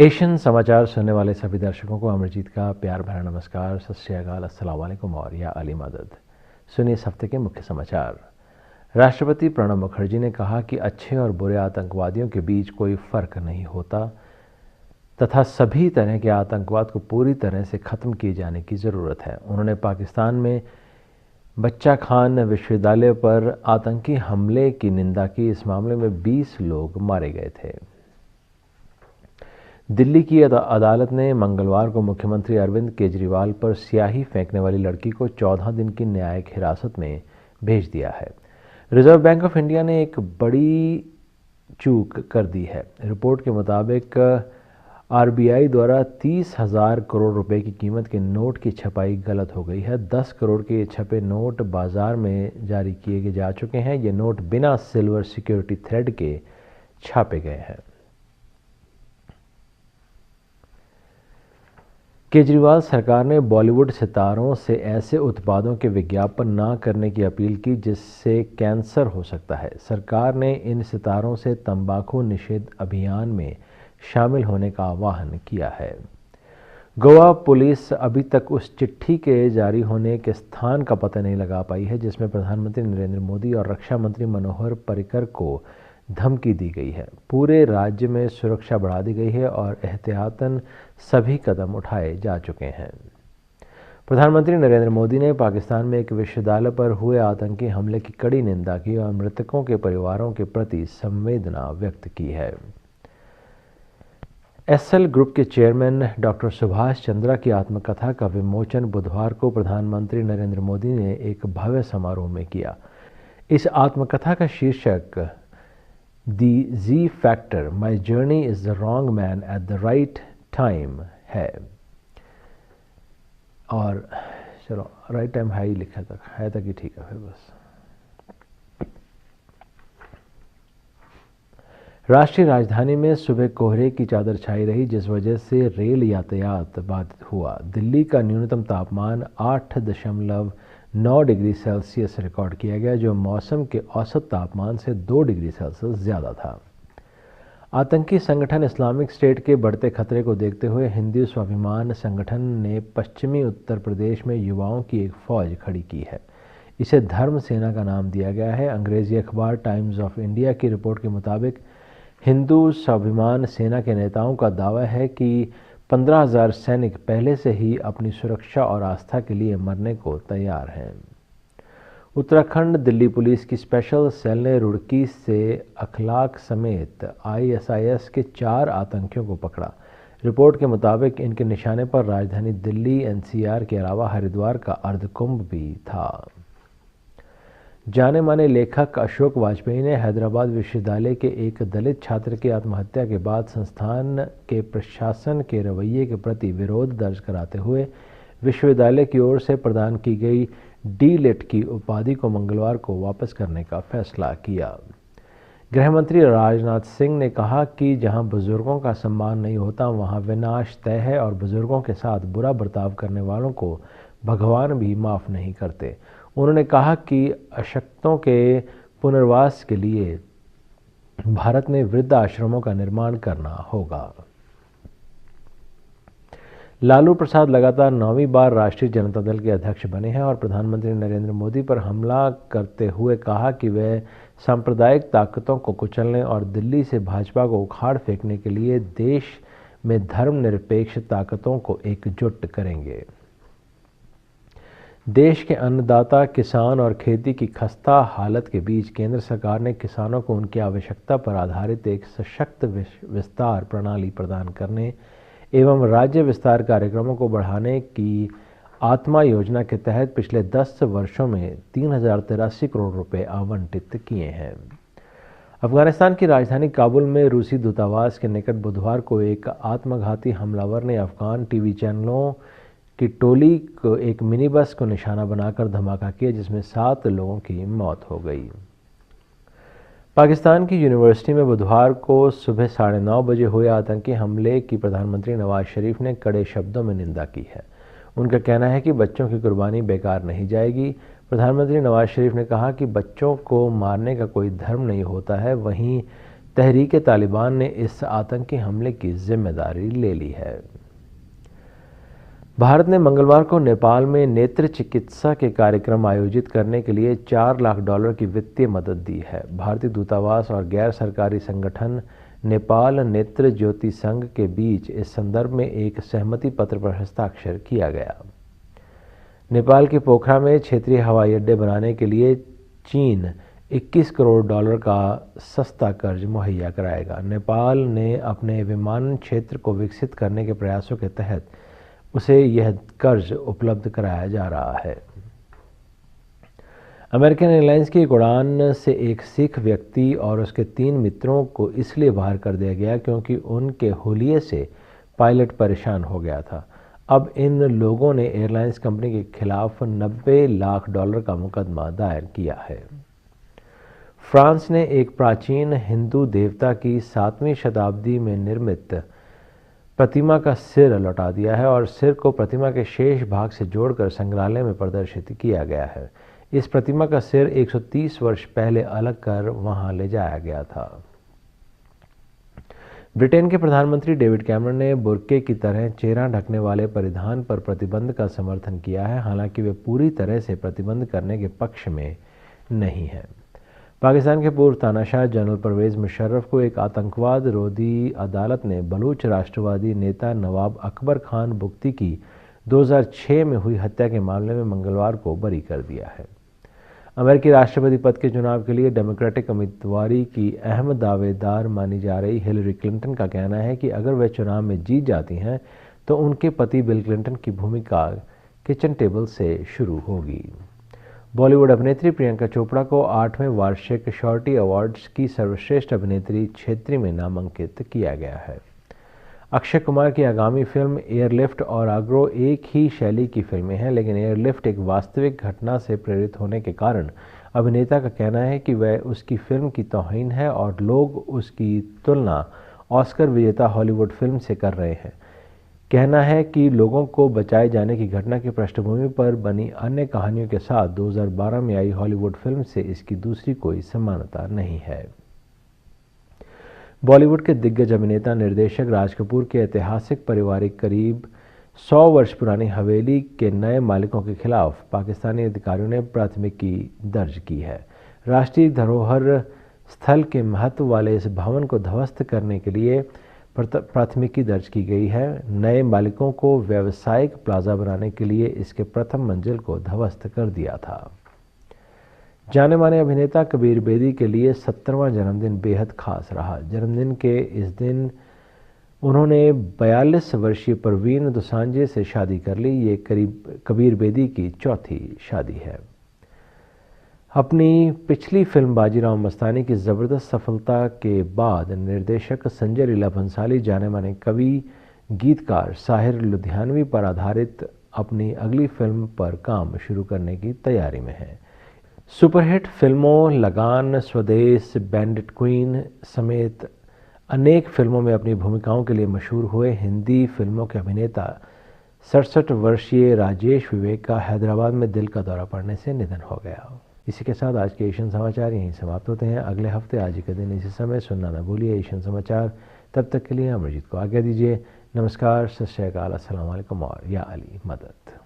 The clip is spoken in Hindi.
एशियन समाचार सुनने वाले सभी दर्शकों को अमरजीत का प्यार भरा नमस्कार, सत श्री अकाल, अस्सलाम वालेकुम और या अली मदद। सुनिए इस हफ्ते के मुख्य समाचार। राष्ट्रपति प्रणब मुखर्जी ने कहा कि अच्छे और बुरे आतंकवादियों के बीच कोई फर्क नहीं होता तथा सभी तरह के आतंकवाद को पूरी तरह से खत्म किए जाने की ज़रूरत है। उन्होंने पाकिस्तान में बच्चा खान विश्वविद्यालय पर आतंकी हमले की निंदा की। इस मामले में 20 लोग मारे गए थे। दिल्ली की अदालत ने मंगलवार को मुख्यमंत्री अरविंद केजरीवाल पर स्याही फेंकने वाली लड़की को 14 दिन की न्यायिक हिरासत में भेज दिया है। रिजर्व बैंक ऑफ इंडिया ने एक बड़ी चूक कर दी है। रिपोर्ट के मुताबिक आरबीआई द्वारा 30,000 करोड़ रुपए की कीमत के नोट की छपाई गलत हो गई है। 10 करोड़ के छपे नोट बाजार में जारी किए जा चुके हैं। ये नोट बिना सिल्वर सिक्योरिटी थ्रेड के छापे गए हैं। केजरीवाल सरकार ने बॉलीवुड सितारों से ऐसे उत्पादों के विज्ञापन न करने की अपील की जिससे कैंसर हो सकता है। सरकार ने इन सितारों से तंबाकू निषेध अभियान में शामिल होने का आह्वान किया है। गोवा पुलिस अभी तक उस चिट्ठी के जारी होने के स्थान का पता नहीं लगा पाई है जिसमें प्रधानमंत्री नरेंद्र मोदी और रक्षा मंत्री मनोहर पर्रिकर को धमकी दी गई है। पूरे राज्य में सुरक्षा बढ़ा दी गई है और एहतियातन सभी कदम उठाए जा चुके हैं। प्रधानमंत्री नरेंद्र मोदी ने पाकिस्तान में एक विश्वविद्यालय पर हुए आतंकी हमले की कड़ी निंदा की और मृतकों के परिवारों के प्रति संवेदना व्यक्त की है। एसएल ग्रुप के चेयरमैन डॉक्टर सुभाष चंद्रा की आत्मकथा का विमोचन बुधवार को प्रधानमंत्री नरेंद्र मोदी ने एक भव्य समारोह में किया। इस आत्मकथा का शीर्षक the G factor, my journey is the wrong man at the right time है। और चलो राइट टाइम है ही लिखा तक है तक ही ठीक है। फिर बस राष्ट्रीय राजधानी में सुबह कोहरे की चादर छाई रही जिस वजह से रेल यातायात बाधित हुआ। दिल्ली का न्यूनतम तापमान 8.9 डिग्री सेल्सियस रिकॉर्ड किया गया जो मौसम के औसत तापमान से 2 डिग्री सेल्सियस ज़्यादा था। आतंकी संगठन इस्लामिक स्टेट के बढ़ते खतरे को देखते हुए हिंदू स्वाभिमान संगठन ने पश्चिमी उत्तर प्रदेश में युवाओं की एक फौज खड़ी की है। इसे धर्म सेना का नाम दिया गया है। अंग्रेजी अखबार टाइम्स ऑफ इंडिया की रिपोर्ट के मुताबिक हिंदू स्वाभिमान सेना के नेताओं का दावा है कि 15,000 सैनिक पहले से ही अपनी सुरक्षा और आस्था के लिए मरने को तैयार हैं। उत्तराखंड दिल्ली पुलिस की स्पेशल सेल ने रुड़की से अखलाक समेत आईएसआईएस के 4 आतंकियों को पकड़ा। रिपोर्ट के मुताबिक इनके निशाने पर राजधानी दिल्ली एनसीआर के अलावा हरिद्वार का अर्धकुंभ भी था। जाने माने लेखक अशोक वाजपेयी ने हैदराबाद विश्वविद्यालय के एक दलित छात्र की आत्महत्या के बाद संस्थान के प्रशासन के रवैये के प्रति विरोध दर्ज कराते हुए विश्वविद्यालय की ओर से प्रदान की गई डी.लिट की उपाधि को मंगलवार को वापस करने का फैसला किया। गृह मंत्री राजनाथ सिंह ने कहा कि जहां बुजुर्गों का सम्मान नहीं होता वहां विनाश तय है और बुजुर्गों के साथ बुरा बर्ताव करने वालों को भगवान भी माफ़ नहीं करते। उन्होंने कहा कि अशक्तों के पुनर्वास के लिए भारत में वृद्ध आश्रमों का निर्माण करना होगा। लालू प्रसाद लगातार 9वीं बार राष्ट्रीय जनता दल के अध्यक्ष बने हैं और प्रधानमंत्री नरेंद्र मोदी पर हमला करते हुए कहा कि वे सांप्रदायिक ताकतों को कुचलने और दिल्ली से भाजपा को उखाड़ फेंकने के लिए देश में धर्मनिरपेक्ष ताकतों को एकजुट करेंगे। देश के अन्नदाता किसान और खेती की खस्ता हालत के बीच केंद्र सरकार ने किसानों को उनकी आवश्यकता पर आधारित एक सशक्त विस्तार प्रणाली प्रदान करने एवं राज्य विस्तार कार्यक्रमों को बढ़ाने की आत्मा योजना के तहत पिछले 10 वर्षों में 3,083 करोड़ रुपए आवंटित किए हैं। अफगानिस्तान की राजधानी काबुल में रूसी दूतावास के निकट बुधवार को एक आत्मघाती हमलावर ने अफगान टीवी चैनलों की टोली को एक मिनी बस को निशाना बनाकर धमाका किया जिसमें 7 लोगों की मौत हो गई। पाकिस्तान की यूनिवर्सिटी में बुधवार को सुबह 9:30 बजे हुए आतंकी हमले की प्रधानमंत्री नवाज शरीफ ने कड़े शब्दों में निंदा की है। उनका कहना है कि बच्चों की कुर्बानी बेकार नहीं जाएगी। प्रधानमंत्री नवाज शरीफ ने कहा कि बच्चों को मारने का कोई धर्म नहीं होता है। वहीं तहरीक तालिबान ने इस आतंकी हमले की जिम्मेदारी ले ली है। भारत ने मंगलवार को नेपाल में नेत्र चिकित्सा के कार्यक्रम आयोजित करने के लिए $4 लाख की वित्तीय मदद दी है। भारतीय दूतावास और गैर सरकारी संगठन नेपाल नेत्र ज्योति संघ के बीच इस संदर्भ में एक सहमति पत्र पर हस्ताक्षर किया गया। नेपाल के पोखरा में क्षेत्रीय हवाई अड्डे बनाने के लिए चीन $21 करोड़ का सस्ता कर्ज मुहैया कराएगा। नेपाल ने अपने विमानन क्षेत्र को विकसित करने के प्रयासों के तहत उसे यह कर्ज उपलब्ध कराया जा रहा है। अमेरिकन एयरलाइंस की एक उड़ान से एक सिख व्यक्ति और उसके 3 मित्रों को इसलिए बाहर कर दिया गया क्योंकि उनके हुलिये से पायलट परेशान हो गया था। अब इन लोगों ने एयरलाइंस कंपनी के खिलाफ $90 लाख का मुकदमा दायर किया है। फ्रांस ने एक प्राचीन हिंदू देवता की 7वीं शताब्दी में निर्मित प्रतिमा का सिर लौटा दिया है और सिर को प्रतिमा के शेष भाग से जोड़कर संग्रहालय में प्रदर्शित किया गया है। इस प्रतिमा का सिर 130 वर्ष पहले अलग कर वहां ले जाया गया था। ब्रिटेन के प्रधानमंत्री डेविड कैमरन ने बुर्के की तरह चेहरा ढकने वाले परिधान पर प्रतिबंध का समर्थन किया है, हालांकि वे पूरी तरह से प्रतिबंध करने के पक्ष में नहीं है। पाकिस्तान के पूर्व तानाशाह जनरल परवेज़ मुशर्रफ को एक आतंकवाद रोधी अदालत ने बलूच राष्ट्रवादी नेता नवाब अकबर खान बुख्ती की 2006 में हुई हत्या के मामले में मंगलवार को बरी कर दिया है। अमेरिकी राष्ट्रपति पद के चुनाव के लिए डेमोक्रेटिक उम्मीदवारी की अहम दावेदार मानी जा रही हिलरी क्लिंटन का कहना है कि अगर वह चुनाव में जीत जाती हैं तो उनके पति बिल क्लिंटन की भूमिका किचन टेबल से शुरू होगी। बॉलीवुड अभिनेत्री प्रियंका चोपड़ा को 8वें वार्षिक शॉर्टी अवार्ड्स की सर्वश्रेष्ठ अभिनेत्री क्षेत्र में नामांकित किया गया है। अक्षय कुमार की आगामी फिल्म एयरलिफ्ट और आग्रो एक ही शैली की फिल्में हैं, लेकिन एयरलिफ्ट एक वास्तविक घटना से प्रेरित होने के कारण अभिनेता का कहना है कि वह उसकी फिल्म की तौहीन है और लोग उसकी तुलना ऑस्कर विजेता हॉलीवुड फिल्म से कर रहे हैं। कहना है कि लोगों को बचाए जाने की घटना की पृष्ठभूमि पर बनी अन्य कहानियों के साथ 2012 में आई हॉलीवुड फिल्म से इसकी दूसरी कोई समानता नहीं है। बॉलीवुड के दिग्गज अभिनेता निर्देशक राज कपूर के ऐतिहासिक पारिवारिक करीब 100 वर्ष पुरानी हवेली के नए मालिकों के खिलाफ पाकिस्तानी अधिकारियों ने प्राथमिकी दर्ज की है। राष्ट्रीय धरोहर स्थल के महत्व वाले इस भवन को ध्वस्त करने के लिए प्राथमिकी दर्ज की गई है। नए मालिकों को व्यावसायिक प्लाजा बनाने के लिए इसके प्रथम मंजिल को ध्वस्त कर दिया था। जाने माने अभिनेता कबीर बेदी के लिए 70वां जन्मदिन बेहद खास रहा। जन्मदिन के इस दिन उन्होंने 42 वर्षीय परवीन दोसांझे से शादी कर ली। ये कबीर बेदी की चौथी शादी है। अपनी पिछली फिल्म बाजीराव मस्तानी की ज़बरदस्त सफलता के बाद निर्देशक संजय लीला भंसाली जाने माने कवि गीतकार साहिर लुधियानवी पर आधारित अपनी अगली फिल्म पर काम शुरू करने की तैयारी में हैं। सुपरहिट फिल्मों लगान, स्वदेश, बैंडिट क्वीन समेत अनेक फिल्मों में अपनी भूमिकाओं के लिए मशहूर हुए हिंदी फिल्मों के अभिनेता 67 वर्षीय राजेश विवेक का हैदराबाद में दिल का दौरा पड़ने से निधन हो गया। इसी के साथ आज के एशियन समाचार यहीं समाप्त होते हैं। अगले हफ्ते आज के दिन इसी समय सुनना न भूलिए एशियन समाचार। तब तक के लिए अमरजीत को आज्ञा दीजिए। नमस्कार, सत श्री अकाल, अस्सलाम वालेकुम और या अली मदद।